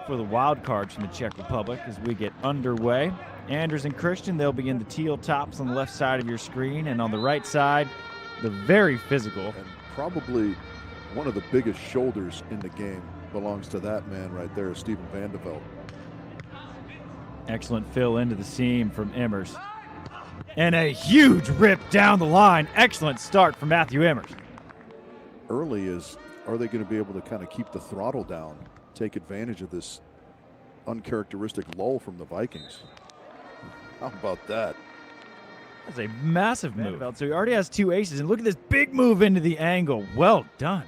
for the wild cards from the Czech Republic as we get underway. Anders and Christian, they'll be in the teal tops on the left side of your screen, and on the right side, the very physical. And probably one of the biggest shoulders in the game belongs to that man right there, Steven Van de Velde. Excellent fill into the seam from Immers. And a huge rip down the line. Excellent start from Matthew Immers. Early is, are they going to be able to kind of keep the throttle down, take advantage of this uncharacteristic lull from the Vikings? How about that? That's a massive move. So he already has 2 aces, and look at this big move into the angle. Well done.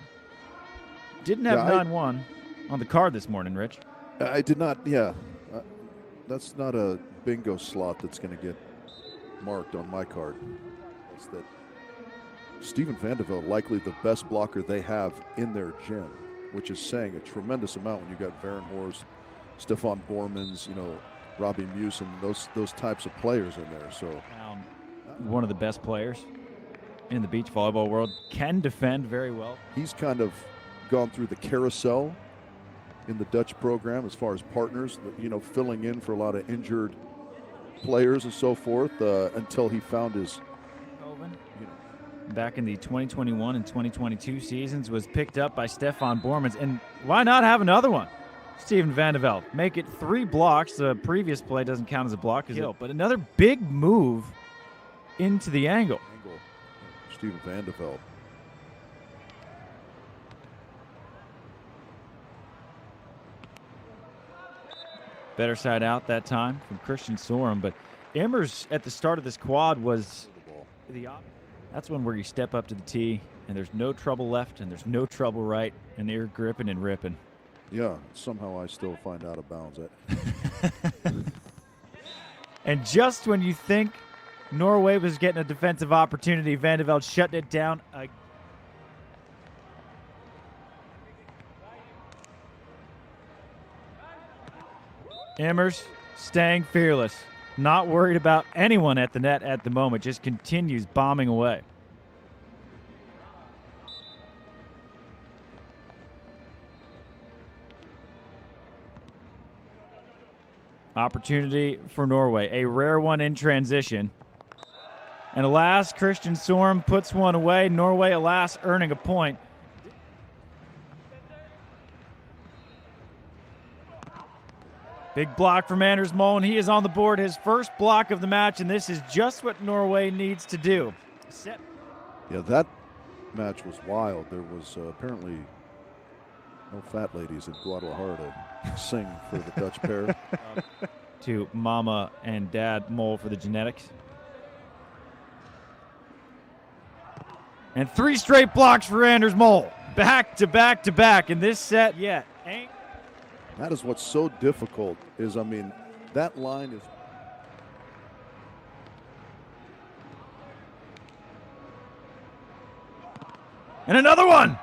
Didn't have 9-1 on the card this morning, Rich. I did not, yeah. That's not a bingo slot that's going to get marked on my card. It's that Steven Van de Velde, likely the best blocker they have in their gym, which is saying a tremendous amount when you got Varen Horst, Stefan Bormans, Robbie Musin, those types of players in there. So one of the best players in the beach volleyball world, can defend very well. He's kind of gone through the carousel in the Dutch program as far as partners, filling in for a lot of injured players and so forth until he found his. Back in the 2021 and 2022 seasons, was picked up by Stefan Bormans, and why not have another one? Steven Van de Velde, make it 3 blocks. The previous play doesn't count as a block, but another big move into the angle. Steven Van de Velde. Better side out that time from Christian Sørum, but Immers at the start of this quad was that's one where you step up to the tee and there's no trouble left and there's no trouble right, and you're gripping and ripping. Yeah, somehow I still find out of bounds. And just when you think Norway was getting a defensive opportunity, Van de Velde shutting it down. Immers staying fearless, not worried about anyone at the net at the moment, just continues bombing away. Opportunity for Norway, a rare one in transition. And alas, Christian Sørum puts one away. Norway, alas, earning a point. Big block from Anders Moen. He is on the board, his first block of the match, and this is just what Norway needs to do. Yeah, that match was wild. There was apparently no fat ladies in Guadalajara to sing for the Dutch pair. To Mama and Dad Mole for the genetics. And 3 straight blocks for Anders Mole. Back to back to back in this set yet. That is what's so difficult is, that line is. And another one.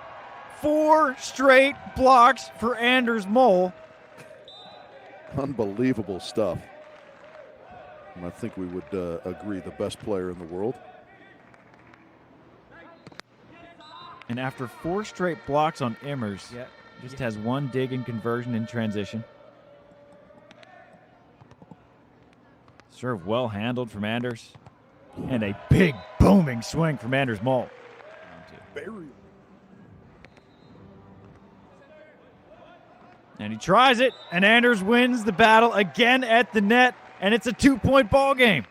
4 straight blocks for Anders Mole. Unbelievable stuff. And I think we would agree the best player in the world. And after 4 straight blocks on Immers, just has 1 dig and conversion in transition. Serve well handled from Anders. And a big booming swing from Anders Mole. And he tries it, and Anders wins the battle again at the net, and it's a 2-point ball game.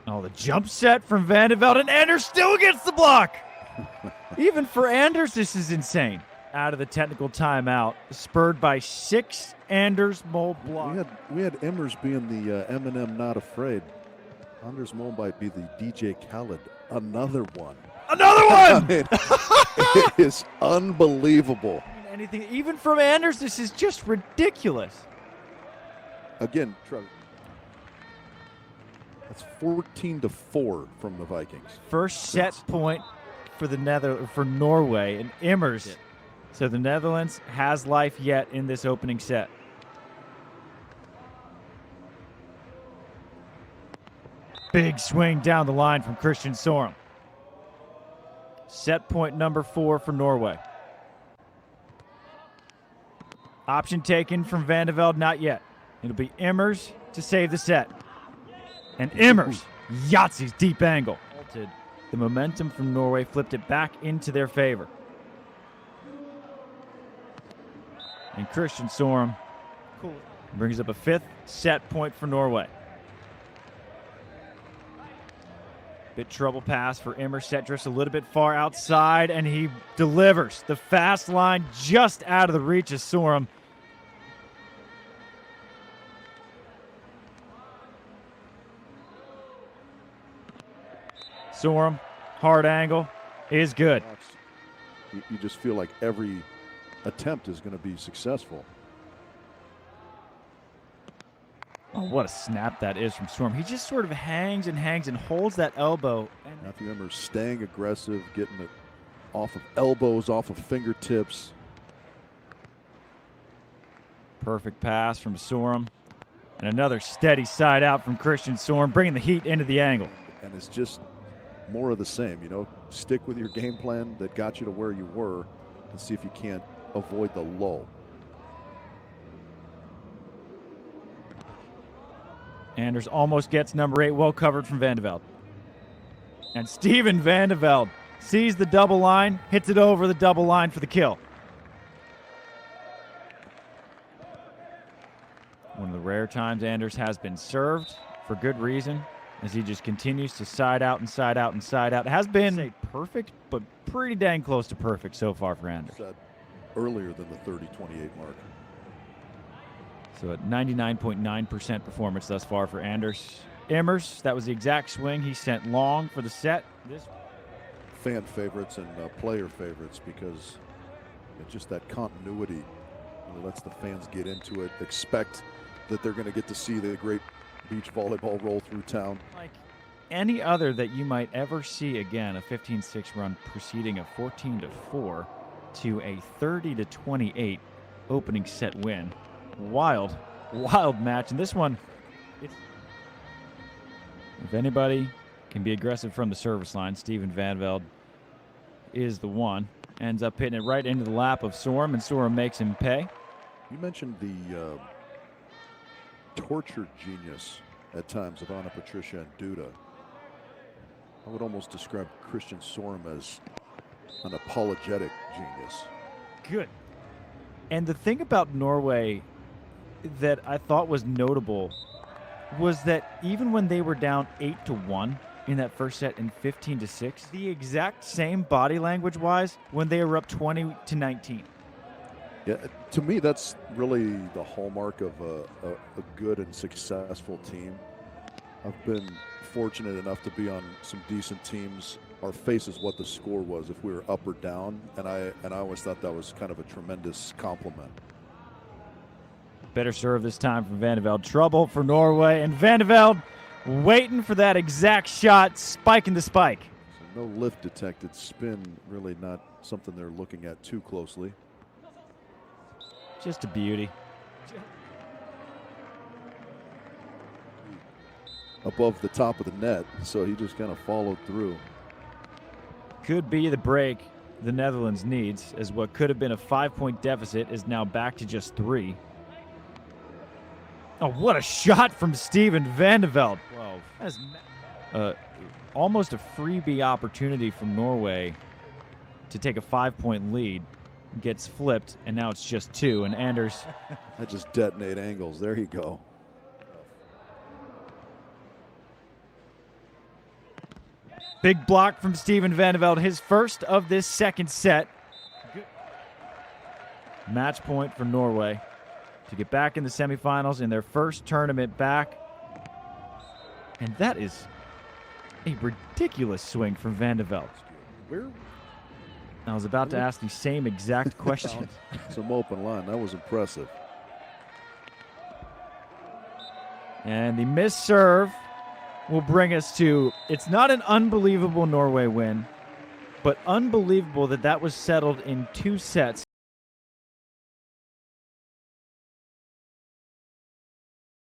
Oh, the jump set from Van de Velde, and Anders still gets the block. Even for Anders, this is insane. Out of the technical timeout, spurred by 6 Anders Mole blocks. We had Immers being the Eminem Not Afraid. Anders Mole might be the DJ Khaled. Another one. Another one! It is unbelievable. Anything, even from Anders, this is just ridiculous. Again, Trevor. That's 14-4 from the Vikings. First set point for for Norway and Immers. So the Netherlands has life yet in this opening set. Big swing down the line from Christian Sørum. Set point number 4 for Norway. Option taken from Van de Velde, not yet. It'll be Immers to save the set. And Immers, Yahtzee's deep angle. The momentum from Norway flipped it back into their favor. And Christian Sørum brings up a 5th set point for Norway. Bit trouble pass for Immers. Set drifts a little bit far outside, and he delivers. The fast line just out of the reach of Sørum. Sørum, hard angle, is good. You just feel like every attempt is going to be successful. Oh, what a snap that is from Sørum. He just sort of hangs and holds that elbow. Matthew Immers staying aggressive, getting it off of elbows, off of fingertips. Perfect pass from Sørum. And another steady side out from Christian Sørum, bringing the heat into the angle. And it's just more of the same, you know. Stick with your game plan that got you to where you were and see if you can't avoid the lull. Anders almost gets number 8, well covered from Van de Velde. And Steven Van de Velde sees the double line, hits it over the double line for the kill. One of the rare times Anders has been served for good reason, as he just continues to side out and side out and side out. It has been perfect, but pretty dang close to perfect so far for Anders. Earlier than the 30-28 mark. So at 99.9% performance thus far for Anders. Immers, that was the exact swing he sent long for the set. Fan favorites and player favorites, because it's just that continuity lets the fans get into it, expect that they're going to get to see the great beach volleyball roll through town. Like any other that you might ever see again, a 15-6 run preceding a 14-4 to a 30-28 opening set win. Wild match. And this one, if anybody can be aggressive from the service line, Steven Van de Velde is the one. Ends up hitting it right into the lap of Sørum, and Sørum makes him pay. You mentioned the tortured genius at times of Anna Patricia and Duda. I would almost describe Christian Sørum as an apologetic genius. Good. And the thing about Norway that I thought was notable was that even when they were down 8-1 in that first set and 15-6, the exact same body language wise when they were up 20-19. Yeah, to me, that's really the hallmark of a good and successful team. I've been fortunate enough to be on some decent teams. Our face is what the score was if we were up or down, and I always thought that was kind of a tremendous compliment. Better serve this time from Van de Velde. Trouble for Norway, and Van de Velde waiting for that exact shot, spiking the spike. So no lift detected. Spin really not something they're looking at too closely. Just a beauty. Above the top of the net, so he just kind of followed through. Could be the break the Netherlands needs, as what could have been a 5-point deficit is now back to just 3. Oh, what a shot from Steven Van de Velde. 12. That's almost a freebie opportunity from Norway to take a 5-point lead. Gets flipped, and now it's just 2. And Anders. I just detonate angles. There you go. Big block from Steven Van de Velde, his first of this second set. Match point for Norway to get back in the semifinals in their first tournament back. And that is a ridiculous swing from Van de Velde. I was about to ask the same exact question. Some open line. That was impressive. And the missed serve will bring us to, it's not an unbelievable Norway win, but unbelievable that that was settled in 2 sets